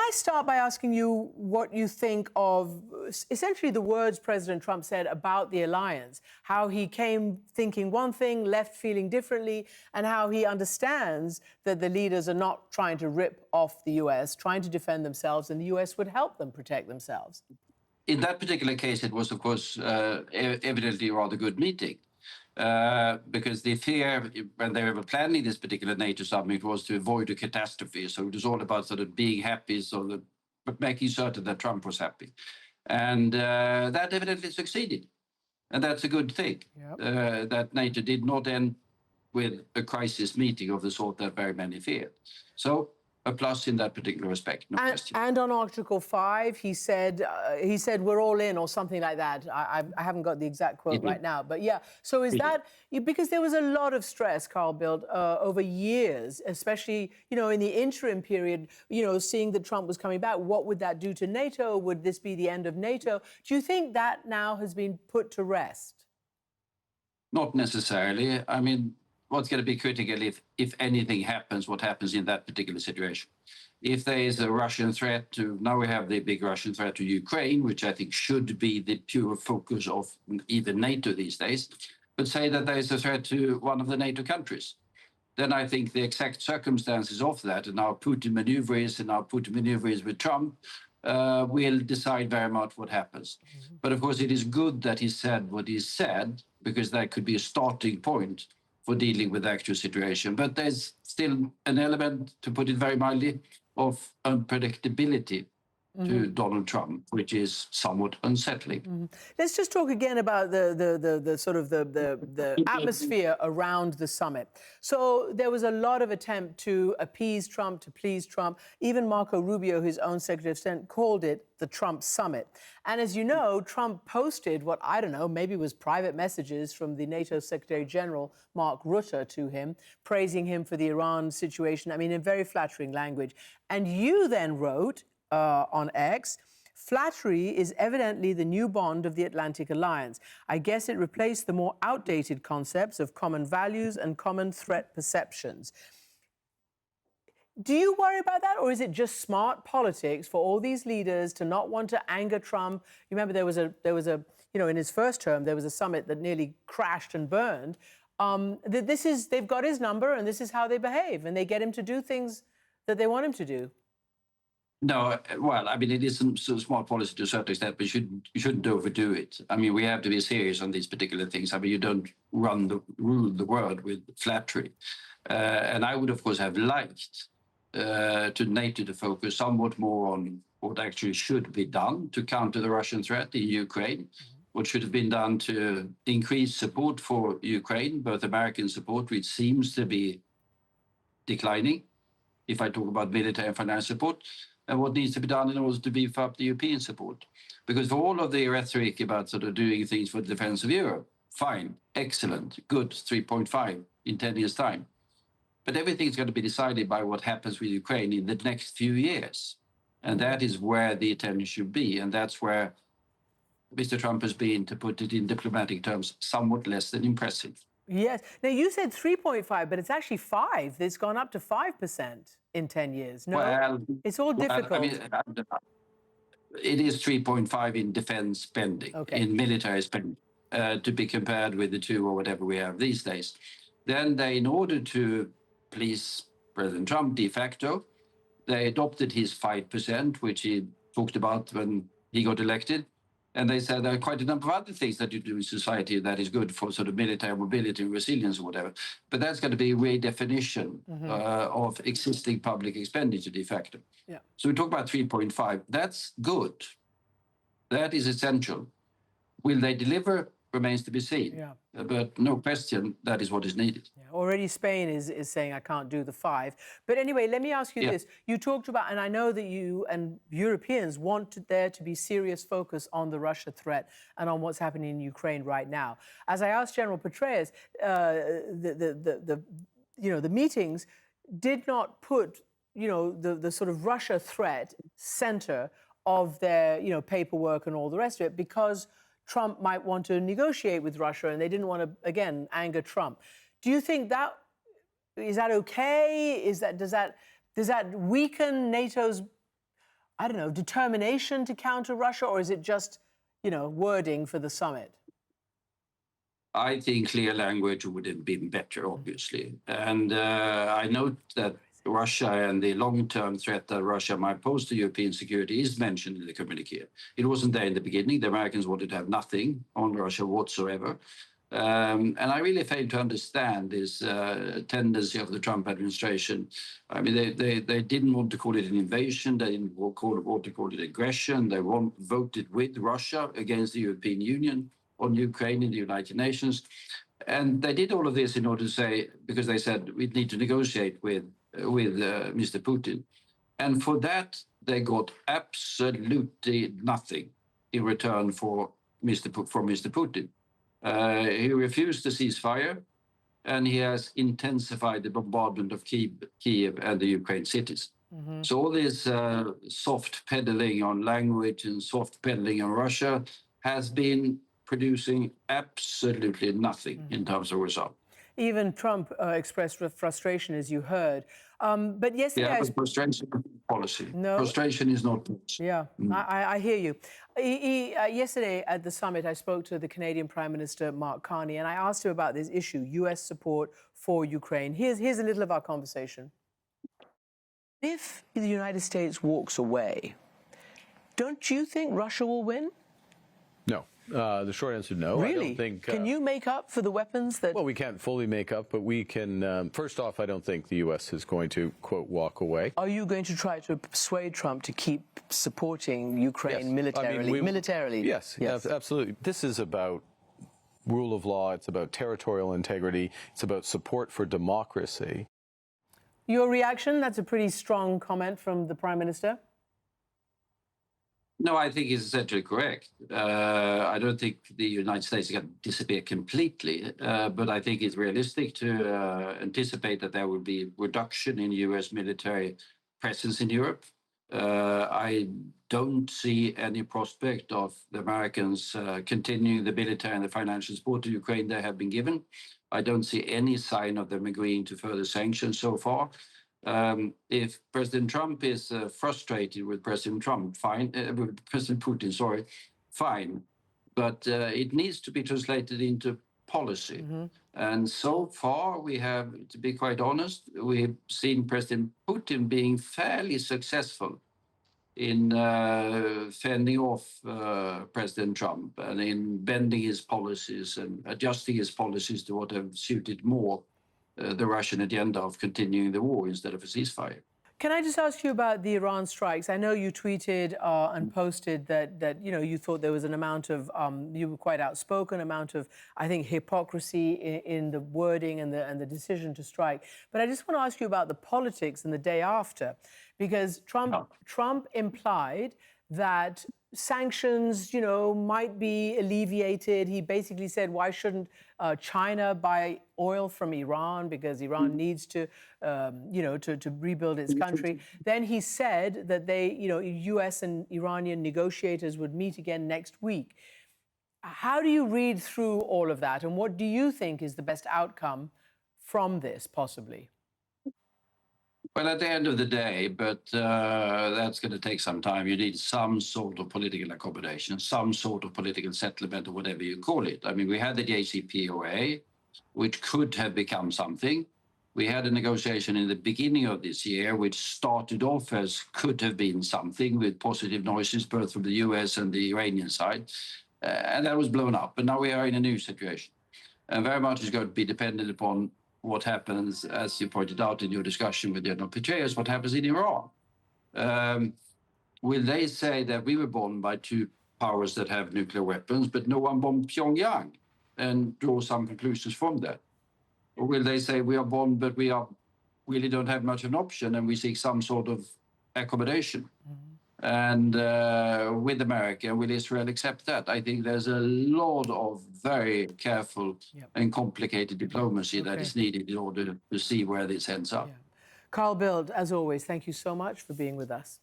I start by asking you what you think of essentially the words President Trump said about the alliance, how he came thinking one thing, left feeling differently, and how he understands that the leaders are not trying to rip off the US, trying to defend themselves, and the US would help them protect themselves? In that particular case, it was, of course, evidently a rather good meeting. Because the fear when they were planning this particular NATO summit was to avoid a catastrophe. So it was all about sort of being happy, but making certain that Trump was happy. And that evidently succeeded. And that's a good thing, that NATO did not end with a crisis meeting of the sort that very many feared. So a plus in that particular respect, no question. And on Article 5, he said we're all in, or something like that. I haven't got the exact quote right now, but yeah. So is that because there was a lot of stress, Carl Bildt, over years, especially in the interim period, seeing that Trump was coming back. What would that do to NATO? Would this be the end of NATO? Do you think that now has been put to rest? Not necessarily. I mean, what's going to be critical if anything happens, what happens in that particular situation. If there is a Russian threat now we have the big Russian threat to Ukraine, which I think should be the pure focus of even NATO these days, but say that there is a threat to one of the NATO countries, then I think the exact circumstances of that and our Putin maneuvers with Trump will decide very much what happens. Mm-hmm. But of course, it is good that he said what he said, because that could be a starting point for dealing with the actual situation. But there's still an element, to put it very mildly, of unpredictability to Donald Trump, which is somewhat unsettling. Let's just talk again about the sort of the atmosphere around the summit. So there was a lot of attempt to appease Trump, to please Trump. Even Marco Rubio, his own Secretary of State, called it the Trump summit. And as you know, Trump posted what, I don't know, maybe was private messages from the NATO Secretary General, Mark Rutte, to him, praising him for the Iran situation, I mean, in very flattering language. And you then wrote on X, flattery is evidently the new bond of the Atlantic Alliance. I guess it replaced the more outdated concepts of common values and common threat perceptions. Do you worry about that, or is it just smart politics for all these leaders to not want to anger Trump? You remember there was a in his first term, there was a summit that nearly crashed and burned. They've got his number, and this is how they behave, and they get him to do things that they want him to do. No, well, I mean, it is some smart policy to a certain extent, but you shouldn't overdo it. I mean, we have to be serious on these particular things. I mean, you don't rule the world with flattery. And I would, of course, have liked to NATO to focus somewhat more on what actually should be done to counter the Russian threat in Ukraine, what should have been done to increase support for Ukraine, both American support, which seems to be declining, if I talk about military and financial support, and what needs to be done in order to beef up the European support. Because for all of the rhetoric about sort of doing things for the defense of Europe, fine, excellent, good, 3.5 in 10 years' time. But everything's going to be decided by what happens with Ukraine in the next few years. And that is where the attention should be. And that's where Mr. Trump has been, to put it in diplomatic terms, somewhat less than impressive. Yes. Now, you said 3.5, but it's actually 5. It's gone up to 5% in 10 years. No, well, it's all difficult. I mean, it is 3.5 in defense spending, in military spending, to be compared with the 2 or whatever we have these days. Then they, in order to please President Trump de facto, they adopted his 5%, which he talked about when he got elected. And they said there are quite a number of other things that you do in society that is good for sort of military mobility and resilience or whatever. But that's going to be a redefinition of existing public expenditure de facto. Yeah. So we talk about 3.5. That's good. That is essential. Will they deliver? Remains to be seen. Yeah. But no question, that is what is needed. Yeah. Already Spain is saying, I can't do the 5. But anyway, let me ask you this. You talked about, and I know that you and Europeans want there to be serious focus on the Russia threat and on what's happening in Ukraine right now. As I asked General Petraeus, the meetings did not put, the sort of Russia threat center of their, paperwork and all the rest of it, because Trump might want to negotiate with Russia, and they didn't want to, again, anger Trump. Do you think is that okay? Does that weaken NATO's I don't know, determination to counter Russia, or is it just, wording for the summit? I think clear language would have been better, obviously. And I note that Russia and the long-term threat that Russia might pose to European security is mentioned in the communique. It wasn't there in the beginning. The Americans wanted to have nothing on Russia whatsoever. And I really fail to understand this tendency of the Trump administration. I mean, they didn't want to call it an invasion. They didn't want to call it aggression. They voted with Russia against the European Union on Ukraine in the United Nations. And they did all of this in order to say, because they said we need to negotiate with Mr. Putin. And for that, they got absolutely nothing in return from Mr. Putin. He refused the ceasefire, and he has intensified the bombardment of Kyiv and the Ukraine cities. Mm-hmm. So all this soft peddling on language and soft peddling on Russia has been producing absolutely nothing in terms of result. Even Trump expressed frustration, as you heard. But yesterday, but frustration is policy. No, frustration is not policy. Yeah, I hear you. Yesterday at the summit, I spoke to the Canadian Prime Minister Mark Carney, and I asked him about this issue: U.S. support for Ukraine. Here's a little of our conversation. If the United States walks away, don't you think Russia will win? No. The short answer, no. Really? I don't think, can you make up for the weapons that... Well, we can't fully make up, but we can... first off, I don't think the U.S. is going to, quote, walk away. Are you going to try to persuade Trump to keep supporting Ukraine militarily? Militarily? Yes, absolutely. This is about rule of law. It's about territorial integrity. It's about support for democracy. Your reaction? That's a pretty strong comment from the Prime Minister. No, I think he's essentially correct. I don't think the United States is going to disappear completely, but I think it's realistic to anticipate that there will be reduction in U.S. military presence in Europe. I don't see any prospect of the Americans continuing the military and the financial support to Ukraine they have been given. I don't see any sign of them agreeing to further sanctions so far. If President Trump is frustrated with President Putin, fine. But it needs to be translated into policy. Mm-hmm. And so far, we have, to be quite honest, we've seen President Putin being fairly successful in fending off President Trump and in bending his policies and adjusting his policies to what have suited more the Russian agenda of continuing the war instead of a ceasefire. Can I just ask you about the Iran strikes? I know you tweeted and posted that you thought there was an amount of you were quite outspoken, amount of, I think, hypocrisy in the wording and the decision to strike. But I just want to ask you about the politics and the day after, because Trump implied that sanctions, might be alleviated. He basically said, why shouldn't China buy oil from Iran, because Iran needs to, to rebuild its country. Then he said that U.S. and Iranian negotiators would meet again next week. How do you read through all of that, and what do you think is the best outcome from this, possibly? Well, at the end of the day, but that's going to take some time. You need some sort of political accommodation, some sort of political settlement, or whatever you call it. I mean, we had the JCPOA, which could have become something. We had a negotiation in the beginning of this year, which started off as could have been something, with positive noises both from the US and the Iranian side. And that was blown up. But now we are in a new situation. And very much is going to be dependent upon what happens, as you pointed out in your discussion with General Petraeus, what happens in Iran. Will they say that we were bombed by two powers that have nuclear weapons, but no one bombed Pyongyang, and draw some conclusions from that? Or will they say we are bombed, but we really don't have much of an option, and we seek some sort of accommodation? And with America, will Israel accept that? I think there's a lot of very careful and complicated diplomacy that is needed in order to see where this ends up. Carl Bildt, as always, thank you so much for being with us.